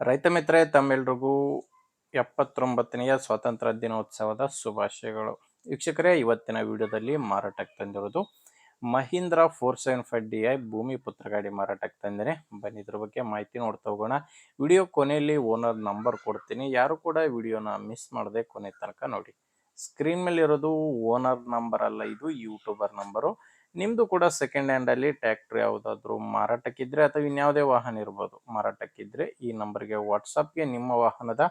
ರೈತ ಮಿತ್ರರೇ, ತಮ್ಮೆಲ್ರಿಗೂ 79ನೆಯ ಸ್ವಾತಂತ್ರ್ಯ ದಿನೋತ್ಸವದ ಶುಭಾಶಯಗಳು. ವೀಕ್ಷಕರೇ, ಇವತ್ತಿನ ವಿಡಿಯೋದಲ್ಲಿ ಮಾರಾಟಕ್ಕೆ ತಂದಿರೋದು ಮಹೀಂದ್ರ 475DI ಭೂಮಿ ಪುತ್ರ ಗಾಡಿ ಮಾರಾಟಕ್ಕೆ ತಂದೇನೆ. ಬನ್ನಿ ಇದ್ರ ಬಗ್ಗೆ ಮಾಹಿತಿ ನೋಡ್ತಾ ಹೋಗೋಣ. ವಿಡಿಯೋ ಕೊನೆಯಲ್ಲಿ ಓನರ್ ನಂಬರ್ ಕೊಡ್ತೀನಿ, ಯಾರು ಕೂಡ ವಿಡಿಯೋನ ಮಿಸ್ ಮಾಡದೆ ಕೊನೆ ತನಕ ನೋಡಿ. ಸ್ಕ್ರೀನ್ ಮೇಲೆ ಇರೋದು ಓನರ್ ನಂಬರ್ ಅಲ್ಲ, ಇದು ಯೂಟ್ಯೂಬರ್ ನಂಬರು. ನಿಮ್ಮದು ಕೂಡ ಸೆಕೆಂಡ್ ಹ್ಯಾಂಡಲ್ಲಿ ಟ್ರ್ಯಾಕ್ಟರ್ ಯಾವುದಾದ್ರೂ ಮಾರಾಟಕ್ಕಿದ್ರೆ ಅಥವಾ ಇನ್ಯಾವುದೇ ವಾಹನ ಇರ್ಬೋದು ಮಾರಾಟಕ್ಕಿದ್ರೆ ಈ ನಂಬರ್ಗೆ ವಾಟ್ಸಪ್ಗೆ ನಿಮ್ಮ ವಾಹನದ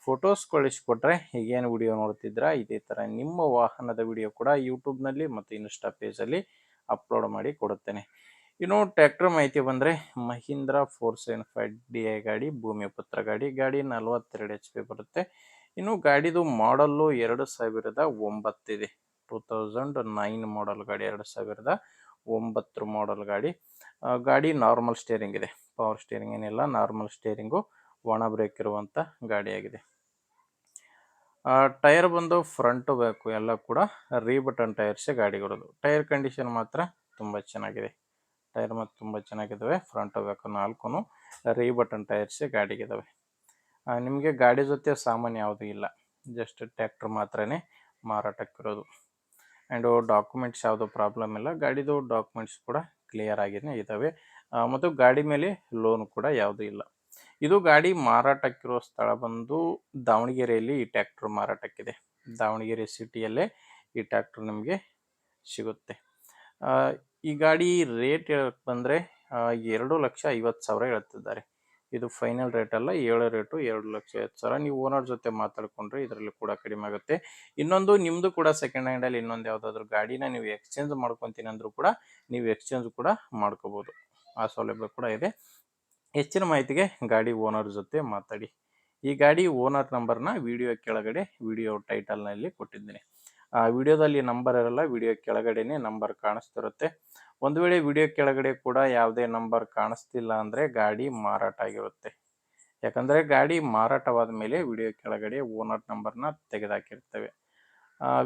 ಫೋಟೋಸ್ ಕಳಿಸ್ಕೊಟ್ರೆ, ಹೀಗೇನು ವಿಡಿಯೋ ನೋಡ್ತಿದ್ರ ಇದೇ ಥರ ನಿಮ್ಮ ವಾಹನದ ವಿಡಿಯೋ ಕೂಡ ಯೂಟ್ಯೂಬ್ನಲ್ಲಿ ಮತ್ತು ಇನ್ಸ್ಟಾ ಪೇಜಲ್ಲಿ ಅಪ್ಲೋಡ್ ಮಾಡಿ ಕೊಡುತ್ತೇನೆ. ಇನ್ನು ಟ್ರ್ಯಾಕ್ಟರ್ ಮಾಹಿತಿ ಬಂದರೆ, ಮಹೀಂದ್ರ 475DI ಗಾಡಿ ಭೂಮಿ ಪುತ್ರ ಗಾಡಿ. ಗಾಡಿ 42 HP ಬರುತ್ತೆ. ಇನ್ನು ಗಾಡಿದು ಮಾಡಲ್ಲು 2009 ಇದೆ. 2009 ಮಾಡಲ್ ಗಾಡಿ, 2009 ಮಾಡಲ್ ಗಾಡಿ. ಗಾಡಿ ನಾರ್ಮಲ್ ಸ್ಟೇರಿಂಗ್ ಇದೆ, ಪವರ್ ಸ್ಟೇರಿಂಗ್ ಏನಿಲ್ಲ, ನಾರ್ಮಲ್ ಸ್ಟೇರಿಂಗು, ಒಣ ಬ್ರೇಕ್ ಇರುವಂಥ ಗಾಡಿಯಾಗಿದೆ. ಟೈರ್ ಬಂದು ಫ್ರಂಟು ಬ್ಯಾಕು ಎಲ್ಲ ಕೂಡ ರೀಬಟನ್ ಟೈರ್ಸೇ ಗಾಡಿಗಿರೋದು. ಟೈರ್ ಕಂಡೀಷನ್ ಮಾತ್ರ ತುಂಬ ಚೆನ್ನಾಗಿದೆ. ಟೈರ್ ಮತ್ತು ತುಂಬ ಚೆನ್ನಾಗಿದ್ದಾವೆ. ಫ್ರಂಟು ಬ್ಯಾಕು ನಾಲ್ಕು ರೀಬಟನ್ ಟೈರ್ಸೇ ಗಾಡಿಗಿದ್ದಾವೆ. ನಿಮಗೆ ಗಾಡಿ ಜೊತೆ ಸಾಮಾನ್ಯ ಯಾವುದೂ ಇಲ್ಲ, ಜಸ್ಟ್ ಟ್ರ್ಯಾಕ್ಟರ್ ಮಾತ್ರನೇ ಮಾರಾಟಕ್ಕಿರೋದು. ಆ್ಯಂಡು ಡಾಕ್ಯುಮೆಂಟ್ಸ್ ಯಾವುದೋ ಪ್ರಾಬ್ಲಮ್ ಇಲ್ಲ, ಗಾಡಿದು ಡಾಕ್ಯುಮೆಂಟ್ಸ್ ಕೂಡ ಕ್ಲಿಯರ್ ಆಗಿಯೇ ಇದ್ದಾವೆ. ಮತ್ತು ಗಾಡಿ ಮೇಲೆ ಲೋನ್ ಕೂಡ ಯಾವುದೂ ಇಲ್ಲ. ಇದು ಗಾಡಿ ಮಾರಾಟಕ್ಕಿರೋ ಸ್ಥಳ ಬಂದು ದಾವಣಗೆರೆಯಲ್ಲಿ ಈ ಟ್ರ್ಯಾಕ್ಟರ್ ಮಾರಾಟಕ್ಕಿದೆ. ದಾವಣಗೆರೆ ಸಿಟಿಯಲ್ಲೇ ಈ ಟ್ರ್ಯಾಕ್ಟರ್ ನಿಮಗೆ ಸಿಗುತ್ತೆ. ಈ ಗಾಡಿ ರೇಟ್ ಬಂದರೆ 2,50,000 ಹೇಳ್ತಿದ್ದಾರೆ. ಇದು ಫೈನಲ್ ರೇಟ್ ಅಲ್ಲ, ಹೇಳೋ ರೇಟು 2,50,000. ನೀವು ಓನರ್ ಜೊತೆ ಮಾತಾಡ್ಕೊಂಡ್ರೆ ಇದರಲ್ಲಿ ಕೂಡ ಕಡಿಮೆ ಆಗುತ್ತೆ. ಇನ್ನೊಂದು, ನಿಮ್ಮದು ಕೂಡ ಸೆಕೆಂಡ್ ಹ್ಯಾಂಡಲ್ಲಿ ಇನ್ನೊಂದು ಯಾವುದಾದ್ರೂ ಗಾಡಿನ ನೀವು ಎಕ್ಸ್ಚೇಂಜ್ ಮಾಡ್ಕೊತೀನಿ ಅಂದರೂ ಕೂಡ ನೀವು ಎಕ್ಸ್ಚೇಂಜ್ ಕೂಡ ಮಾಡ್ಕೋಬೋದು. ಆ ಸೌಲಭ್ಯ ಕೂಡ ಇದೆ. ಹೆಚ್ಚಿನ ಮಾಹಿತಿಗೆ ಗಾಡಿ ಓನರ್ ಜೊತೆ ಮಾತಾಡಿ. ಈ ಗಾಡಿ ಓನರ್ ನಂಬರ್ನ ವಿಡಿಯೋ ಕೆಳಗಡೆ ವಿಡಿಯೋ ಟೈಟಲ್ನಲ್ಲಿ ಕೊಟ್ಟಿದ್ದೀನಿ. ವಿಡಿಯೋದಲ್ಲಿ ನಂಬರ್ ಇರಲ್ಲ, ವಿಡಿಯೋ ಕೆಳಗಡೆನೇ ನಂಬರ್ ಕಾಣಿಸ್ತಿರುತ್ತೆ. ಒಂದು ವೇಳೆ ವಿಡಿಯೋ ಕೆಳಗಡೆ ಕೂಡ ಯಾವುದೇ ನಂಬರ್ ಕಾಣಿಸ್ತಿಲ್ಲ ಅಂದರೆ ಗಾಡಿ ಮಾರಾಟ ಆಗಿರುತ್ತೆ. ಯಾಕಂದರೆ ಗಾಡಿ ಮಾರಾಟವಾದ ಮೇಲೆ ವಿಡಿಯೋ ಕೆಳಗಡೆ ಓನರ್ ನಂಬರ್ನ ತೆಗೆದುಹಾಕಿರ್ತೇವೆ.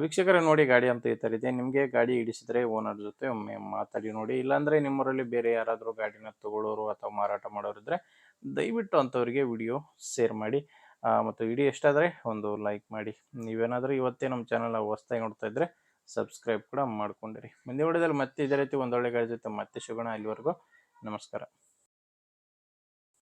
ವೀಕ್ಷಕರೇ, ನೋಡಿ ಗಾಡಿ ಅಂತ ಈ ಥರ ಇದೆ. ನಿಮಗೆ ಗಾಡಿ ಹಿಡಿಸಿದ್ರೆ ಓನರ್ ಜೊತೆ ಒಮ್ಮೆ ಮಾತಾಡಿ ನೋಡಿ. ಇಲ್ಲಾಂದರೆ ನಿಮ್ಮೂರಲ್ಲಿ ಬೇರೆ ಯಾರಾದರೂ ಗಾಡಿನ ತಗೊಳ್ಳೋರು ಅಥವಾ ಮಾರಾಟ ಮಾಡೋರು ಇದ್ದರೆ ದಯವಿಟ್ಟು ಅಂಥವ್ರಿಗೆ ವಿಡಿಯೋ ಶೇರ್ ಮಾಡಿ. ಮತ್ತು ವಿಡಿಯೋ ಇಷ್ಟ ಆದರೆ ಒಂದು ಲೈಕ್ ಮಾಡಿ. ನೀವೇನಾದರೂ ಇವತ್ತೇ ನಮ್ಮ ಚಾನಲ್ನ ಹೊಸ್ದಾಗಿ ನೋಡ್ತಾ ಇದ್ದರೆ ಸಬ್ಸ್ಕ್ರೈಬ್ ಕೂಡ ಮಾಡ್ಕೊಂಡಿರಿ. ಮುಂದೆ ವಿಡಿಯೋದಲ್ಲಿ ಮತ್ತೆ ಇದೇ ರೀತಿ ಒಂದೊಳ್ಳೆ ಗಾಡಿ ಜೊತೆ ಮತ್ತೆ ಸಿಗೋಣ. ಅಲ್ಲಿವರೆಗೂ ನಮಸ್ಕಾರ.